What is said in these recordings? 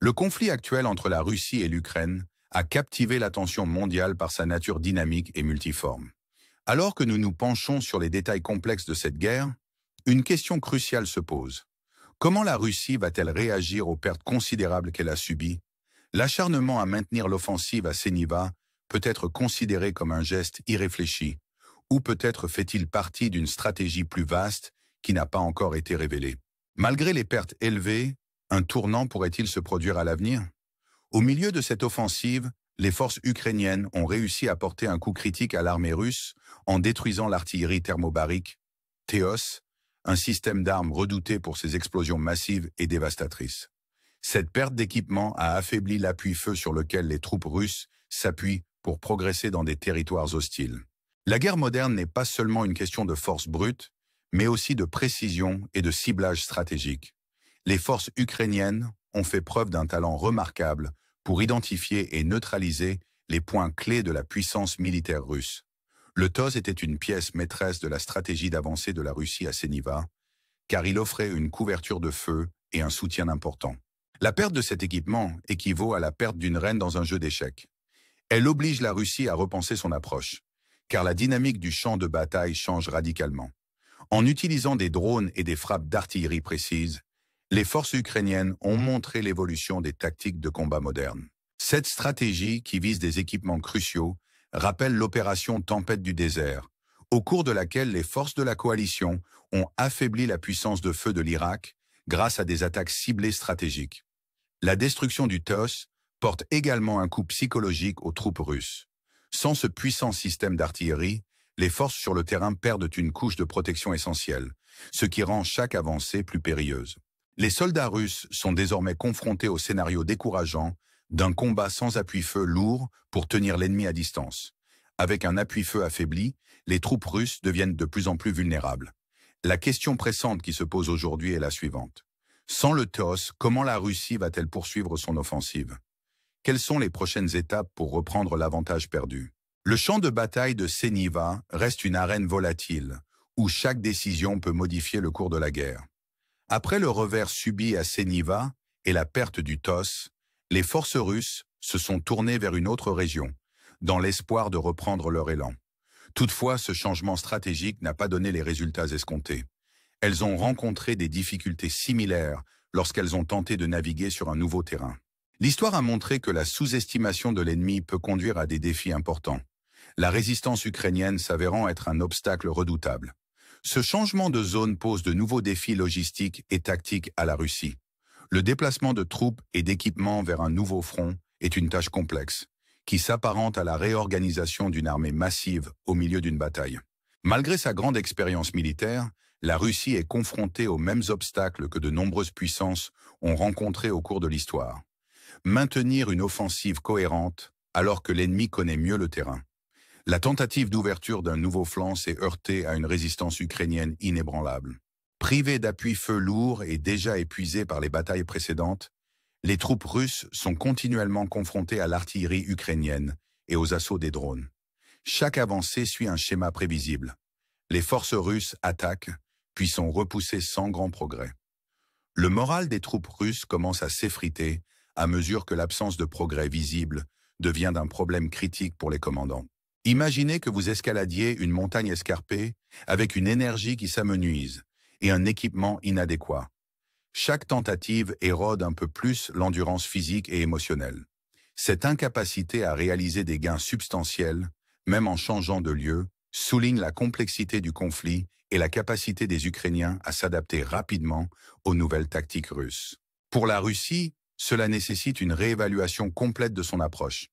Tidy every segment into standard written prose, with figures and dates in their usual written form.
Le conflit actuel entre la Russie et l'Ukraine a captivé l'attention mondiale par sa nature dynamique et multiforme. Alors que nous nous penchons sur les détails complexes de cette guerre, une question cruciale se pose. Comment la Russie va-t-elle réagir aux pertes considérables qu'elle a subies? L'acharnement à maintenir l'offensive à Séniva peut être considéré comme un geste irréfléchi, ou peut-être fait-il partie d'une stratégie plus vaste qui n'a pas encore été révélée. Malgré les pertes élevées, un tournant pourrait-il se produire à l'avenir? Au milieu de cette offensive, les forces ukrainiennes ont réussi à porter un coup critique à l'armée russe en détruisant l'artillerie thermobarique, TEOS, un système d'armes redouté pour ses explosions massives et dévastatrices. Cette perte d'équipement a affaibli l'appui-feu sur lequel les troupes russes s'appuient pour progresser dans des territoires hostiles. La guerre moderne n'est pas seulement une question de force brute, mais aussi de précision et de ciblage stratégique. Les forces ukrainiennes ont fait preuve d'un talent remarquable pour identifier et neutraliser les points clés de la puissance militaire russe. Le TOS était une pièce maîtresse de la stratégie d'avancée de la Russie à Séniva, car il offrait une couverture de feu et un soutien important. La perte de cet équipement équivaut à la perte d'une reine dans un jeu d'échecs. Elle oblige la Russie à repenser son approche, car la dynamique du champ de bataille change radicalement. En utilisant des drones et des frappes d'artillerie précises, les forces ukrainiennes ont montré l'évolution des tactiques de combat modernes. Cette stratégie, qui vise des équipements cruciaux, rappelle l'opération Tempête du désert, au cours de laquelle les forces de la coalition ont affaibli la puissance de feu de l'Irak grâce à des attaques ciblées stratégiques. La destruction du TOS porte également un coup psychologique aux troupes russes. Sans ce puissant système d'artillerie, les forces sur le terrain perdent une couche de protection essentielle, ce qui rend chaque avancée plus périlleuse. Les soldats russes sont désormais confrontés au scénario décourageant d'un combat sans appui-feu lourd pour tenir l'ennemi à distance. Avec un appui-feu affaibli, les troupes russes deviennent de plus en plus vulnérables. La question pressante qui se pose aujourd'hui est la suivante. Sans le TOS, comment la Russie va-t-elle poursuivre son offensive? Quelles sont les prochaines étapes pour reprendre l'avantage perdu? Le champ de bataille de Séniva reste une arène volatile, où chaque décision peut modifier le cours de la guerre. Après le revers subi à Séniva et la perte du TOS, les forces russes se sont tournées vers une autre région, dans l'espoir de reprendre leur élan. Toutefois, ce changement stratégique n'a pas donné les résultats escomptés. Elles ont rencontré des difficultés similaires lorsqu'elles ont tenté de naviguer sur un nouveau terrain. L'histoire a montré que la sous-estimation de l'ennemi peut conduire à des défis importants, la résistance ukrainienne s'avérant être un obstacle redoutable. Ce changement de zone pose de nouveaux défis logistiques et tactiques à la Russie. Le déplacement de troupes et d'équipements vers un nouveau front est une tâche complexe, qui s'apparente à la réorganisation d'une armée massive au milieu d'une bataille. Malgré sa grande expérience militaire, la Russie est confrontée aux mêmes obstacles que de nombreuses puissances ont rencontrés au cours de l'histoire. Maintenir une offensive cohérente alors que l'ennemi connaît mieux le terrain. La tentative d'ouverture d'un nouveau flanc s'est heurtée à une résistance ukrainienne inébranlable. Privées d'appui-feu lourd et déjà épuisées par les batailles précédentes, les troupes russes sont continuellement confrontées à l'artillerie ukrainienne et aux assauts des drones. Chaque avancée suit un schéma prévisible. Les forces russes attaquent, puis sont repoussées sans grand progrès. Le moral des troupes russes commence à s'effriter à mesure que l'absence de progrès visible devient d'un problème critique pour les commandants. Imaginez que vous escaladiez une montagne escarpée avec une énergie qui s'amenuise et un équipement inadéquat. Chaque tentative érode un peu plus l'endurance physique et émotionnelle. Cette incapacité à réaliser des gains substantiels, même en changeant de lieu, souligne la complexité du conflit et la capacité des Ukrainiens à s'adapter rapidement aux nouvelles tactiques russes. Pour la Russie, cela nécessite une réévaluation complète de son approche,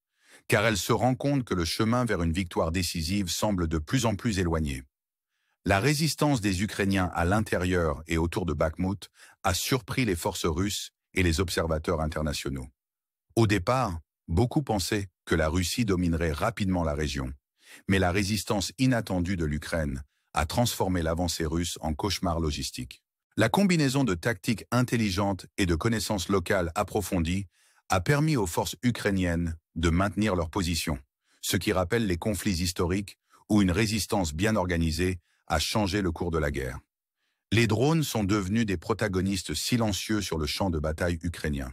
car elle se rend compte que le chemin vers une victoire décisive semble de plus en plus éloigné. La résistance des Ukrainiens à l'intérieur et autour de Bakhmout a surpris les forces russes et les observateurs internationaux. Au départ, beaucoup pensaient que la Russie dominerait rapidement la région, mais la résistance inattendue de l'Ukraine a transformé l'avancée russe en cauchemar logistique. La combinaison de tactiques intelligentes et de connaissances locales approfondies a permis aux forces ukrainiennes de maintenir leur position, ce qui rappelle les conflits historiques où une résistance bien organisée a changé le cours de la guerre. Les drones sont devenus des protagonistes silencieux sur le champ de bataille ukrainien.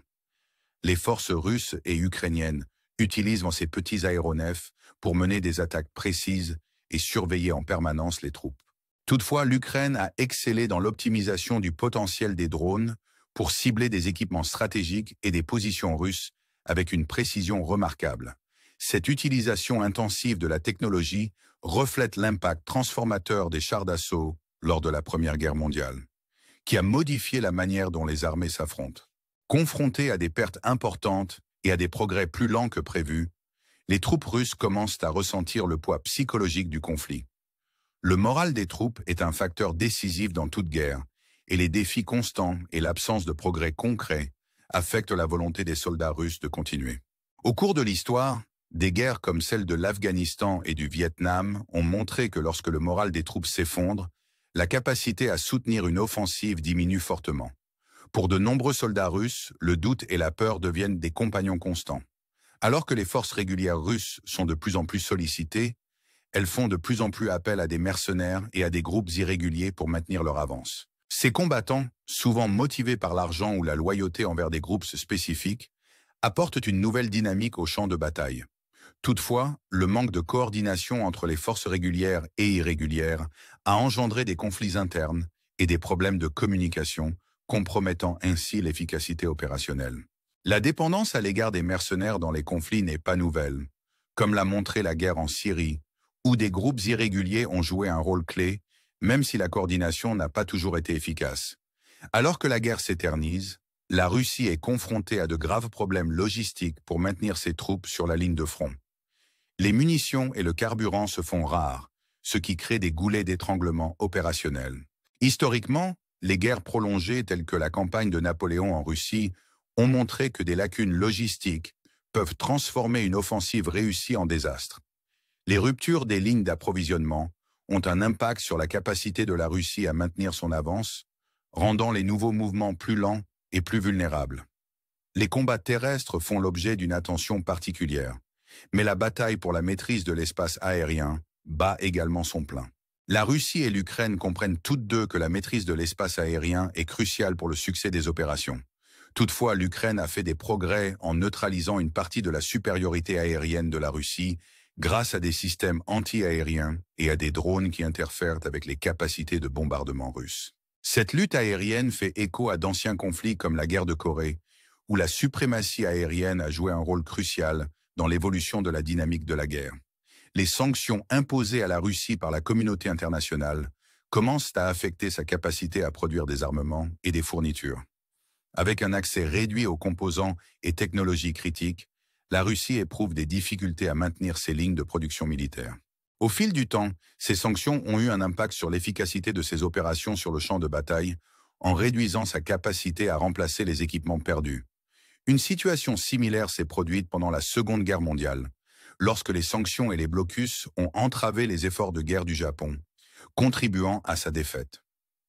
Les forces russes et ukrainiennes utilisent ces petits aéronefs pour mener des attaques précises et surveiller en permanence les troupes. Toutefois, l'Ukraine a excellé dans l'optimisation du potentiel des drones pour cibler des équipements stratégiques et des positions russes avec une précision remarquable. Cette utilisation intensive de la technologie reflète l'impact transformateur des chars d'assaut lors de la Première Guerre mondiale, qui a modifié la manière dont les armées s'affrontent. Confrontées à des pertes importantes et à des progrès plus lents que prévus, les troupes russes commencent à ressentir le poids psychologique du conflit. Le moral des troupes est un facteur décisif dans toute guerre, et les défis constants et l'absence de progrès concrets affectent la volonté des soldats russes de continuer. Au cours de l'histoire, des guerres comme celle de l'Afghanistan et du Vietnam ont montré que lorsque le moral des troupes s'effondre, la capacité à soutenir une offensive diminue fortement. Pour de nombreux soldats russes, le doute et la peur deviennent des compagnons constants. Alors que les forces régulières russes sont de plus en plus sollicitées, elles font de plus en plus appel à des mercenaires et à des groupes irréguliers pour maintenir leur avance. Ces combattants, souvent motivés par l'argent ou la loyauté envers des groupes spécifiques, apportent une nouvelle dynamique au champ de bataille. Toutefois, le manque de coordination entre les forces régulières et irrégulières a engendré des conflits internes et des problèmes de communication, compromettant ainsi l'efficacité opérationnelle. La dépendance à l'égard des mercenaires dans les conflits n'est pas nouvelle, comme l'a montré la guerre en Syrie, où des groupes irréguliers ont joué un rôle clé, même si la coordination n'a pas toujours été efficace. Alors que la guerre s'éternise, la Russie est confrontée à de graves problèmes logistiques pour maintenir ses troupes sur la ligne de front. Les munitions et le carburant se font rares, ce qui crée des goulets d'étranglement opérationnels. Historiquement, les guerres prolongées telles que la campagne de Napoléon en Russie ont montré que des lacunes logistiques peuvent transformer une offensive réussie en désastre. Les ruptures des lignes d'approvisionnement ont un impact sur la capacité de la Russie à maintenir son avance, rendant les nouveaux mouvements plus lents et plus vulnérables. Les combats terrestres font l'objet d'une attention particulière, mais la bataille pour la maîtrise de l'espace aérien bat également son plein. La Russie et l'Ukraine comprennent toutes deux que la maîtrise de l'espace aérien est cruciale pour le succès des opérations. Toutefois, l'Ukraine a fait des progrès en neutralisant une partie de la supériorité aérienne de la Russie grâce à des systèmes anti-aériens et à des drones qui interfèrent avec les capacités de bombardement russes. Cette lutte aérienne fait écho à d'anciens conflits comme la guerre de Corée, où la suprématie aérienne a joué un rôle crucial dans l'évolution de la dynamique de la guerre. Les sanctions imposées à la Russie par la communauté internationale commencent à affecter sa capacité à produire des armements et des fournitures. Avec un accès réduit aux composants et technologies critiques, la Russie éprouve des difficultés à maintenir ses lignes de production militaire. Au fil du temps, ces sanctions ont eu un impact sur l'efficacité de ses opérations sur le champ de bataille, en réduisant sa capacité à remplacer les équipements perdus. Une situation similaire s'est produite pendant la Seconde Guerre mondiale, lorsque les sanctions et les blocus ont entravé les efforts de guerre du Japon, contribuant à sa défaite.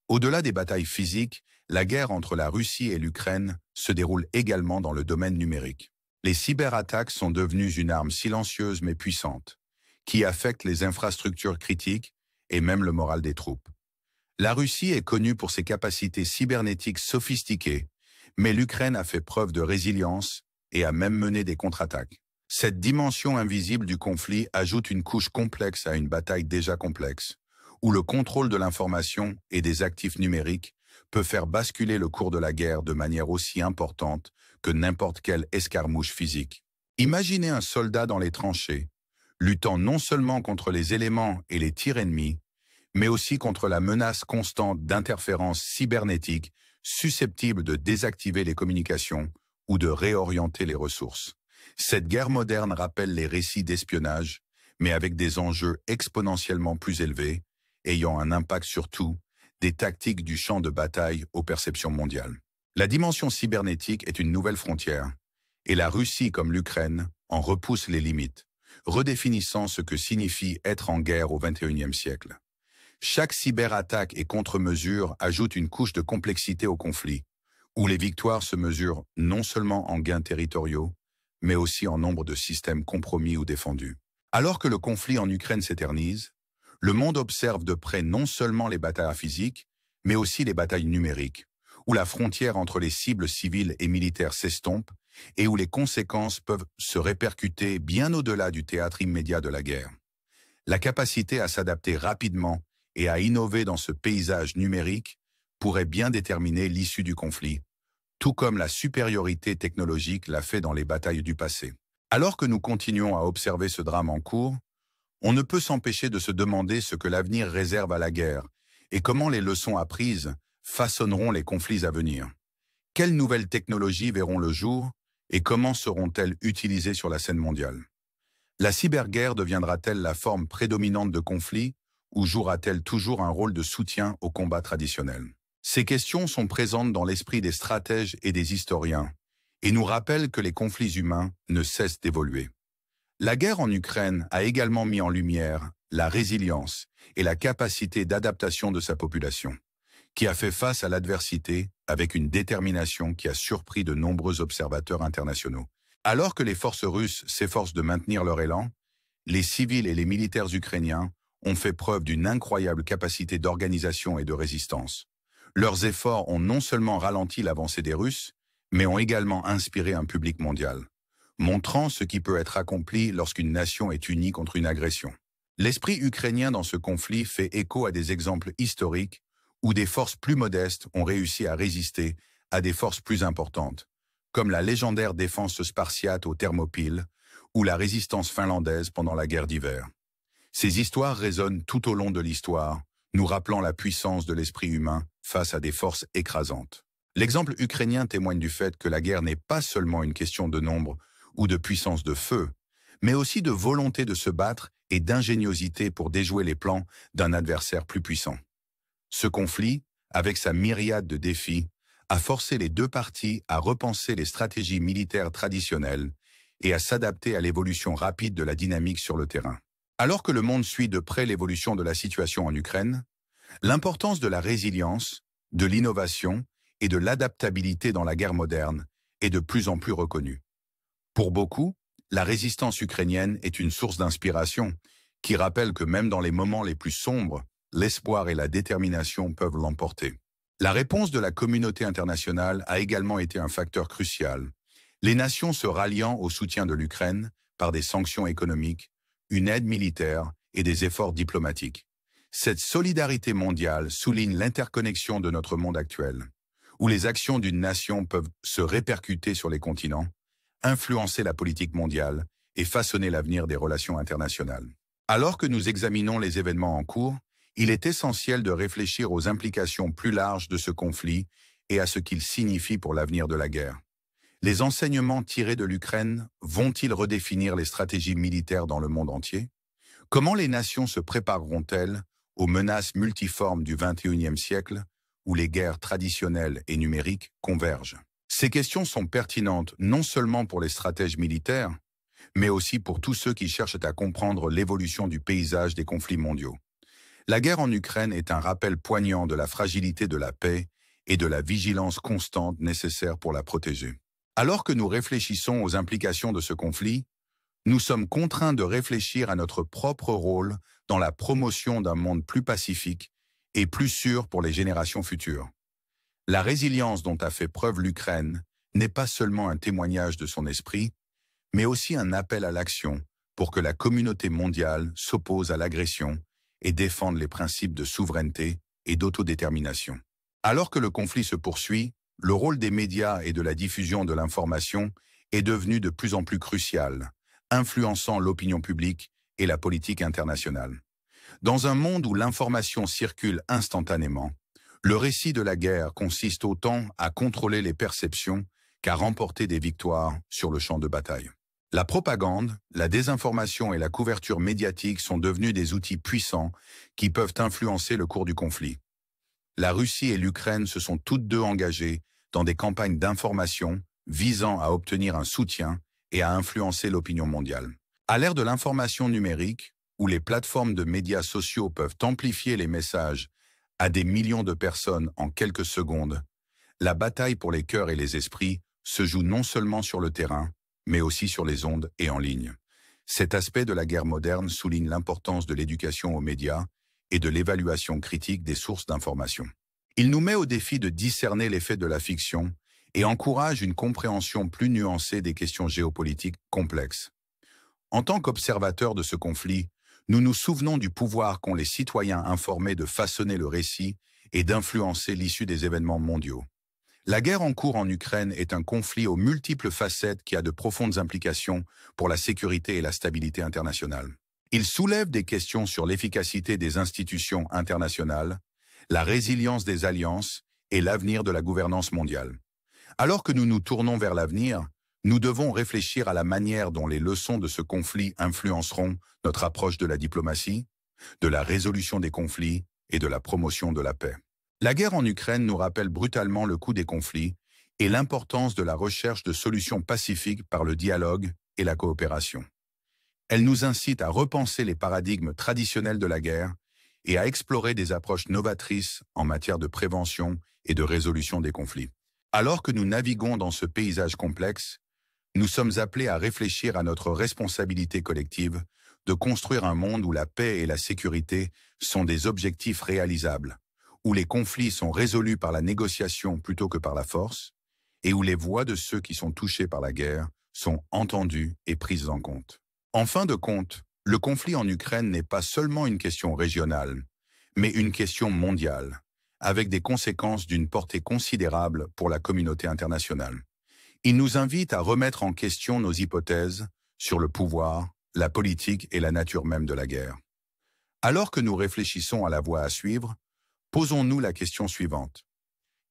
Au-delà des batailles physiques, la guerre entre la Russie et l'Ukraine se déroule également dans le domaine numérique. Les cyberattaques sont devenues une arme silencieuse mais puissante, qui affecte les infrastructures critiques et même le moral des troupes. La Russie est connue pour ses capacités cybernétiques sophistiquées, mais l'Ukraine a fait preuve de résilience et a même mené des contre-attaques. Cette dimension invisible du conflit ajoute une couche complexe à une bataille déjà complexe, où le contrôle de l'information et des actifs numériques peut faire basculer le cours de la guerre de manière aussi importante que n'importe quelle escarmouche physique. Imaginez un soldat dans les tranchées, luttant non seulement contre les éléments et les tirs ennemis, mais aussi contre la menace constante d'interférences cybernétiques susceptibles de désactiver les communications ou de réorienter les ressources. Cette guerre moderne rappelle les récits d'espionnage, mais avec des enjeux exponentiellement plus élevés, ayant un impact sur tout, des tactiques du champ de bataille aux perceptions mondiales. La dimension cybernétique est une nouvelle frontière, et la Russie comme l'Ukraine en repousse les limites, redéfinissant ce que signifie être en guerre au XXIe siècle. Chaque cyberattaque et contre-mesure ajoute une couche de complexité au conflit, où les victoires se mesurent non seulement en gains territoriaux, mais aussi en nombre de systèmes compromis ou défendus. Alors que le conflit en Ukraine s'éternise, le monde observe de près non seulement les batailles physiques, mais aussi les batailles numériques, où la frontière entre les cibles civiles et militaires s'estompe et où les conséquences peuvent se répercuter bien au-delà du théâtre immédiat de la guerre. La capacité à s'adapter rapidement et à innover dans ce paysage numérique pourrait bien déterminer l'issue du conflit, tout comme la supériorité technologique l'a fait dans les batailles du passé. Alors que nous continuons à observer ce drame en cours, on ne peut s'empêcher de se demander ce que l'avenir réserve à la guerre et comment les leçons apprises façonneront les conflits à venir. Quelles nouvelles technologies verront le jour et comment seront-elles utilisées sur la scène mondiale? La cyberguerre deviendra-t-elle la forme prédominante de conflits ou jouera-t-elle toujours un rôle de soutien au combat traditionnel? Ces questions sont présentes dans l'esprit des stratèges et des historiens et nous rappellent que les conflits humains ne cessent d'évoluer. La guerre en Ukraine a également mis en lumière la résilience et la capacité d'adaptation de sa population, qui a fait face à l'adversité avec une détermination qui a surpris de nombreux observateurs internationaux. Alors que les forces russes s'efforcent de maintenir leur élan, les civils et les militaires ukrainiens ont fait preuve d'une incroyable capacité d'organisation et de résistance. Leurs efforts ont non seulement ralenti l'avancée des Russes, mais ont également inspiré un public mondial, montrant ce qui peut être accompli lorsqu'une nation est unie contre une agression. L'esprit ukrainien dans ce conflit fait écho à des exemples historiques où des forces plus modestes ont réussi à résister à des forces plus importantes, comme la légendaire défense spartiate aux Thermopyles ou la résistance finlandaise pendant la guerre d'hiver. Ces histoires résonnent tout au long de l'histoire, nous rappelant la puissance de l'esprit humain face à des forces écrasantes. L'exemple ukrainien témoigne du fait que la guerre n'est pas seulement une question de nombre ou de puissance de feu, mais aussi de volonté de se battre et d'ingéniosité pour déjouer les plans d'un adversaire plus puissant. Ce conflit, avec sa myriade de défis, a forcé les deux parties à repenser les stratégies militaires traditionnelles et à s'adapter à l'évolution rapide de la dynamique sur le terrain. Alors que le monde suit de près l'évolution de la situation en Ukraine, l'importance de la résilience, de l'innovation et de l'adaptabilité dans la guerre moderne est de plus en plus reconnue. Pour beaucoup, la résistance ukrainienne est une source d'inspiration qui rappelle que même dans les moments les plus sombres, l'espoir et la détermination peuvent l'emporter. La réponse de la communauté internationale a également été un facteur crucial, les nations se ralliant au soutien de l'Ukraine par des sanctions économiques, une aide militaire et des efforts diplomatiques. Cette solidarité mondiale souligne l'interconnexion de notre monde actuel, où les actions d'une nation peuvent se répercuter sur les continents, influencer la politique mondiale et façonner l'avenir des relations internationales. Alors que nous examinons les événements en cours, il est essentiel de réfléchir aux implications plus larges de ce conflit et à ce qu'il signifie pour l'avenir de la guerre. Les enseignements tirés de l'Ukraine vont-ils redéfinir les stratégies militaires dans le monde entier? Comment les nations se prépareront-elles aux menaces multiformes du XXIe siècle où les guerres traditionnelles et numériques convergent? Ces questions sont pertinentes non seulement pour les stratèges militaires, mais aussi pour tous ceux qui cherchent à comprendre l'évolution du paysage des conflits mondiaux. La guerre en Ukraine est un rappel poignant de la fragilité de la paix et de la vigilance constante nécessaire pour la protéger. Alors que nous réfléchissons aux implications de ce conflit, nous sommes contraints de réfléchir à notre propre rôle dans la promotion d'un monde plus pacifique et plus sûr pour les générations futures. La résilience dont a fait preuve l'Ukraine n'est pas seulement un témoignage de son esprit, mais aussi un appel à l'action pour que la communauté mondiale s'oppose à l'agression et défende les principes de souveraineté et d'autodétermination. Alors que le conflit se poursuit, le rôle des médias et de la diffusion de l'information est devenu de plus en plus crucial, influençant l'opinion publique et la politique internationale. Dans un monde où l'information circule instantanément, le récit de la guerre consiste autant à contrôler les perceptions qu'à remporter des victoires sur le champ de bataille. La propagande, la désinformation et la couverture médiatique sont devenus des outils puissants qui peuvent influencer le cours du conflit. La Russie et l'Ukraine se sont toutes deux engagées dans des campagnes d'information visant à obtenir un soutien et à influencer l'opinion mondiale. À l'ère de l'information numérique, où les plateformes de médias sociaux peuvent amplifier les messages à des millions de personnes en quelques secondes, la bataille pour les cœurs et les esprits se joue non seulement sur le terrain, mais aussi sur les ondes et en ligne. Cet aspect de la guerre moderne souligne l'importance de l'éducation aux médias et de l'évaluation critique des sources d'information. Il nous met au défi de discerner l'effet de la fiction et encourage une compréhension plus nuancée des questions géopolitiques complexes. En tant qu'observateurs de ce conflit, nous nous souvenons du pouvoir qu'ont les citoyens informés de façonner le récit et d'influencer l'issue des événements mondiaux. La guerre en cours en Ukraine est un conflit aux multiples facettes qui a de profondes implications pour la sécurité et la stabilité internationale. Il soulève des questions sur l'efficacité des institutions internationales, la résilience des alliances et l'avenir de la gouvernance mondiale. Alors que nous nous tournons vers l'avenir, nous devons réfléchir à la manière dont les leçons de ce conflit influenceront notre approche de la diplomatie, de la résolution des conflits et de la promotion de la paix. La guerre en Ukraine nous rappelle brutalement le coût des conflits et l'importance de la recherche de solutions pacifiques par le dialogue et la coopération. Elle nous incite à repenser les paradigmes traditionnels de la guerre et à explorer des approches novatrices en matière de prévention et de résolution des conflits. Alors que nous naviguons dans ce paysage complexe, nous sommes appelés à réfléchir à notre responsabilité collective de construire un monde où la paix et la sécurité sont des objectifs réalisables, où les conflits sont résolus par la négociation plutôt que par la force, et où les voix de ceux qui sont touchés par la guerre sont entendues et prises en compte. En fin de compte, le conflit en Ukraine n'est pas seulement une question régionale, mais une question mondiale, avec des conséquences d'une portée considérable pour la communauté internationale. Il nous invite à remettre en question nos hypothèses sur le pouvoir, la politique et la nature même de la guerre. Alors que nous réfléchissons à la voie à suivre, posons-nous la question suivante.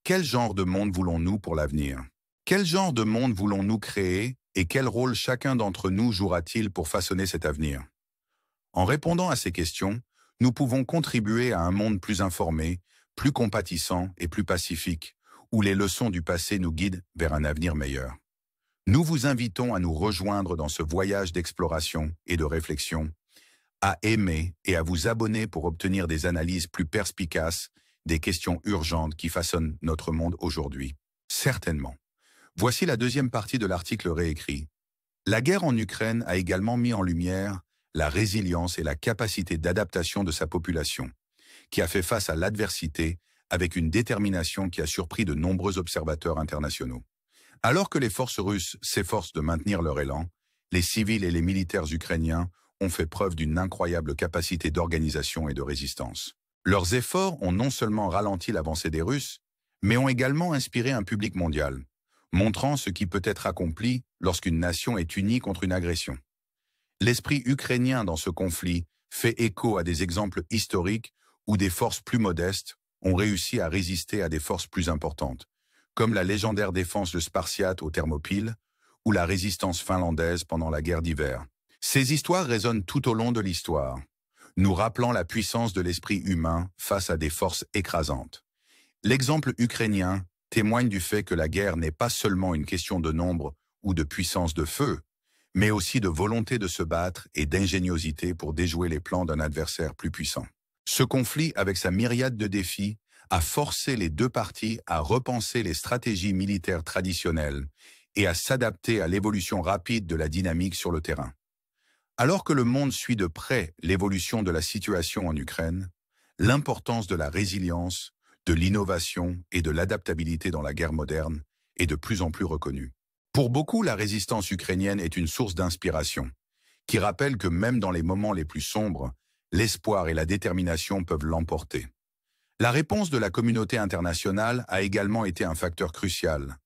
Quel genre de monde voulons-nous pour l'avenir? Quel genre de monde voulons-nous créer et quel rôle chacun d'entre nous jouera-t-il pour façonner cet avenir? En répondant à ces questions, nous pouvons contribuer à un monde plus informé, plus compatissant et plus pacifique, où les leçons du passé nous guident vers un avenir meilleur. Nous vous invitons à nous rejoindre dans ce voyage d'exploration et de réflexion, à aimer et à vous abonner pour obtenir des analyses plus perspicaces des questions urgentes qui façonnent notre monde aujourd'hui. Certainement. Voici la deuxième partie de l'article réécrit. La guerre en Ukraine a également mis en lumière la résilience et la capacité d'adaptation de sa population, qui a fait face à l'adversité avec une détermination qui a surpris de nombreux observateurs internationaux. Alors que les forces russes s'efforcent de maintenir leur élan, les civils et les militaires ukrainiens ont fait preuve d'une incroyable capacité d'organisation et de résistance. Leurs efforts ont non seulement ralenti l'avancée des Russes, mais ont également inspiré un public mondial, montrant ce qui peut être accompli lorsqu'une nation est unie contre une agression. L'esprit ukrainien dans ce conflit fait écho à des exemples historiques où des forces plus modestes ont réussi à résister à des forces plus importantes, comme la légendaire défense de Spartiate aux Thermopyles ou la résistance finlandaise pendant la guerre d'hiver. Ces histoires résonnent tout au long de l'histoire, nous rappelant la puissance de l'esprit humain face à des forces écrasantes. L'exemple ukrainien témoigne du fait que la guerre n'est pas seulement une question de nombre ou de puissance de feu, mais aussi de volonté de se battre et d'ingéniosité pour déjouer les plans d'un adversaire plus puissant. Ce conflit, avec sa myriade de défis, a forcé les deux parties à repenser les stratégies militaires traditionnelles et à s'adapter à l'évolution rapide de la dynamique sur le terrain. Alors que le monde suit de près l'évolution de la situation en Ukraine, l'importance de la résilience, de l'innovation et de l'adaptabilité dans la guerre moderne est de plus en plus reconnue. Pour beaucoup, la résistance ukrainienne est une source d'inspiration, qui rappelle que même dans les moments les plus sombres, l'espoir et la détermination peuvent l'emporter. La réponse de la communauté internationale a également été un facteur crucial,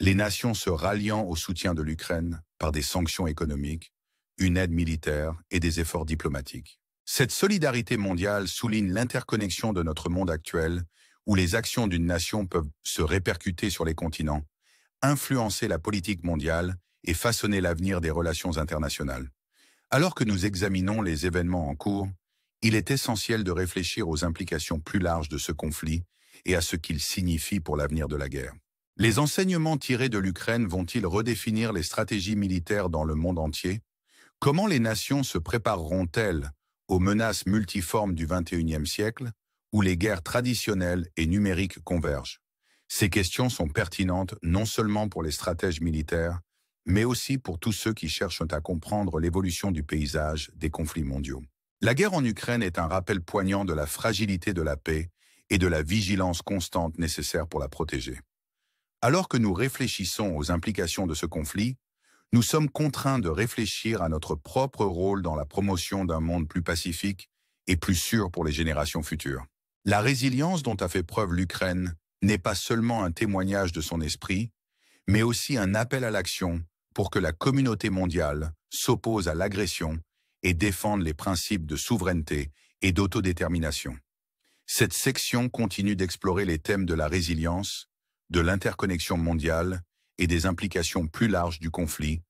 les nations se ralliant au soutien de l'Ukraine par des sanctions économiques, une aide militaire et des efforts diplomatiques. Cette solidarité mondiale souligne l'interconnexion de notre monde actuel, où les actions d'une nation peuvent se répercuter sur les continents, influencer la politique mondiale et façonner l'avenir des relations internationales. Alors que nous examinons les événements en cours, il est essentiel de réfléchir aux implications plus larges de ce conflit et à ce qu'il signifie pour l'avenir de la guerre. Les enseignements tirés de l'Ukraine vont-ils redéfinir les stratégies militaires dans le monde entier? Comment les nations se prépareront-elles aux menaces multiformes du XXIe siècle, où les guerres traditionnelles et numériques convergent? Ces questions sont pertinentes non seulement pour les stratèges militaires, mais aussi pour tous ceux qui cherchent à comprendre l'évolution du paysage des conflits mondiaux. La guerre en Ukraine est un rappel poignant de la fragilité de la paix et de la vigilance constante nécessaire pour la protéger. Alors que nous réfléchissons aux implications de ce conflit, nous sommes contraints de réfléchir à notre propre rôle dans la promotion d'un monde plus pacifique et plus sûr pour les générations futures. La résilience dont a fait preuve l'Ukraine n'est pas seulement un témoignage de son esprit, mais aussi un appel à l'action pour que la communauté mondiale s'oppose à l'agression et défende les principes de souveraineté et d'autodétermination. Cette section continue d'explorer les thèmes de la résilience, de l'interconnexion mondiale et des implications plus larges du conflit,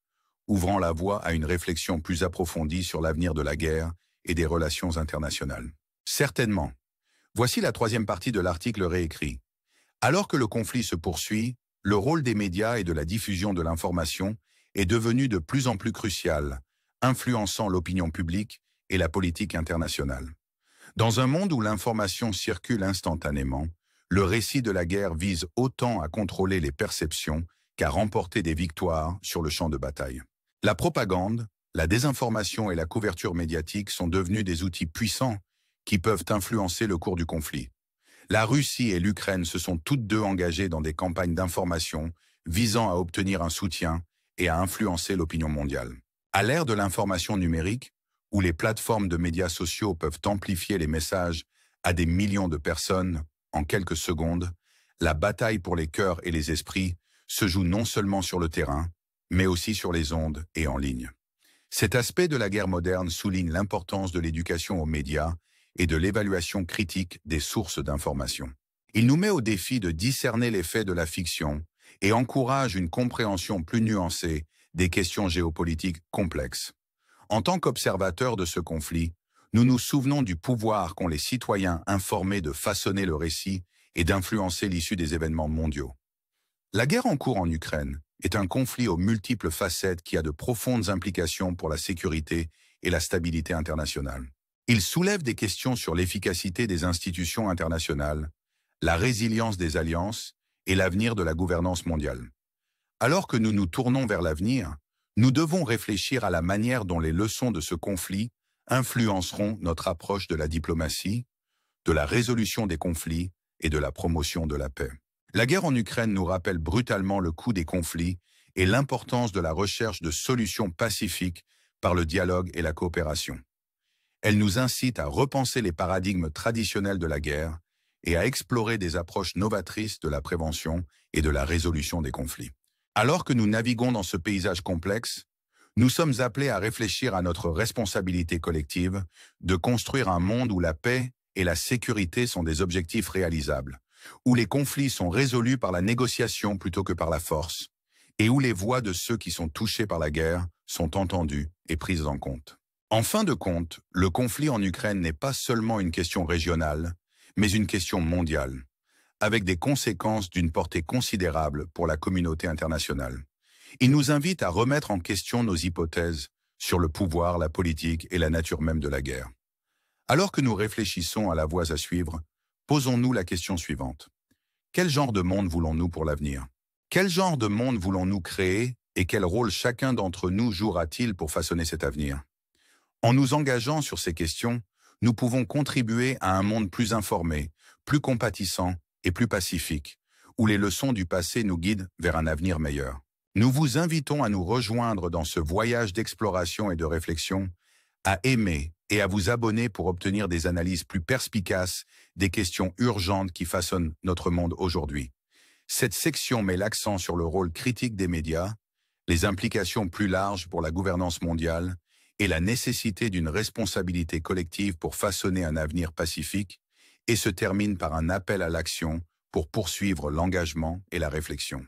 ouvrant la voie à une réflexion plus approfondie sur l'avenir de la guerre et des relations internationales. Certainement. Voici la troisième partie de l'article réécrit. Alors que le conflit se poursuit, le rôle des médias et de la diffusion de l'information est devenu de plus en plus crucial, influençant l'opinion publique et la politique internationale. Dans un monde où l'information circule instantanément, le récit de la guerre vise autant à contrôler les perceptions qu'à remporter des victoires sur le champ de bataille. La propagande, la désinformation et la couverture médiatique sont devenus des outils puissants qui peuvent influencer le cours du conflit. La Russie et l'Ukraine se sont toutes deux engagées dans des campagnes d'information visant à obtenir un soutien et à influencer l'opinion mondiale. À l'ère de l'information numérique, où les plateformes de médias sociaux peuvent amplifier les messages à des millions de personnes en quelques secondes, la bataille pour les cœurs et les esprits se joue non seulement sur le terrain, mais aussi sur les ondes et en ligne. Cet aspect de la guerre moderne souligne l'importance de l'éducation aux médias et de l'évaluation critique des sources d'information. Il nous met au défi de discerner les faits de la fiction et encourage une compréhension plus nuancée des questions géopolitiques complexes. En tant qu'observateurs de ce conflit, nous nous souvenons du pouvoir qu'ont les citoyens informés de façonner le récit et d'influencer l'issue des événements mondiaux. La guerre en cours en Ukraine est un conflit aux multiples facettes qui a de profondes implications pour la sécurité et la stabilité internationale. Il soulève des questions sur l'efficacité des institutions internationales, la résilience des alliances et l'avenir de la gouvernance mondiale. Alors que nous nous tournons vers l'avenir, nous devons réfléchir à la manière dont les leçons de ce conflit influenceront notre approche de la diplomatie, de la résolution des conflits et de la promotion de la paix. La guerre en Ukraine nous rappelle brutalement le coût des conflits et l'importance de la recherche de solutions pacifiques par le dialogue et la coopération. Elle nous incite à repenser les paradigmes traditionnels de la guerre et à explorer des approches novatrices de la prévention et de la résolution des conflits. Alors que nous naviguons dans ce paysage complexe, nous sommes appelés à réfléchir à notre responsabilité collective de construire un monde où la paix et la sécurité sont des objectifs réalisables, où les conflits sont résolus par la négociation plutôt que par la force, et où les voix de ceux qui sont touchés par la guerre sont entendues et prises en compte. En fin de compte, le conflit en Ukraine n'est pas seulement une question régionale, mais une question mondiale, avec des conséquences d'une portée considérable pour la communauté internationale. Il nous invite à remettre en question nos hypothèses sur le pouvoir, la politique et la nature même de la guerre. Alors que nous réfléchissons à la voie à suivre, posons-nous la question suivante. Quel genre de monde voulons-nous pour l'avenir? Quel genre de monde voulons-nous créer et quel rôle chacun d'entre nous jouera-t-il pour façonner cet avenir? En nous engageant sur ces questions, nous pouvons contribuer à un monde plus informé, plus compatissant et plus pacifique, où les leçons du passé nous guident vers un avenir meilleur. Nous vous invitons à nous rejoindre dans ce voyage d'exploration et de réflexion, à aimer et à vous abonner pour obtenir des analyses plus perspicaces des questions urgentes qui façonnent notre monde aujourd'hui. Cette section met l'accent sur le rôle critique des médias, les implications plus larges pour la gouvernance mondiale et la nécessité d'une responsabilité collective pour façonner un avenir pacifique, et se termine par un appel à l'action pour poursuivre l'engagement et la réflexion.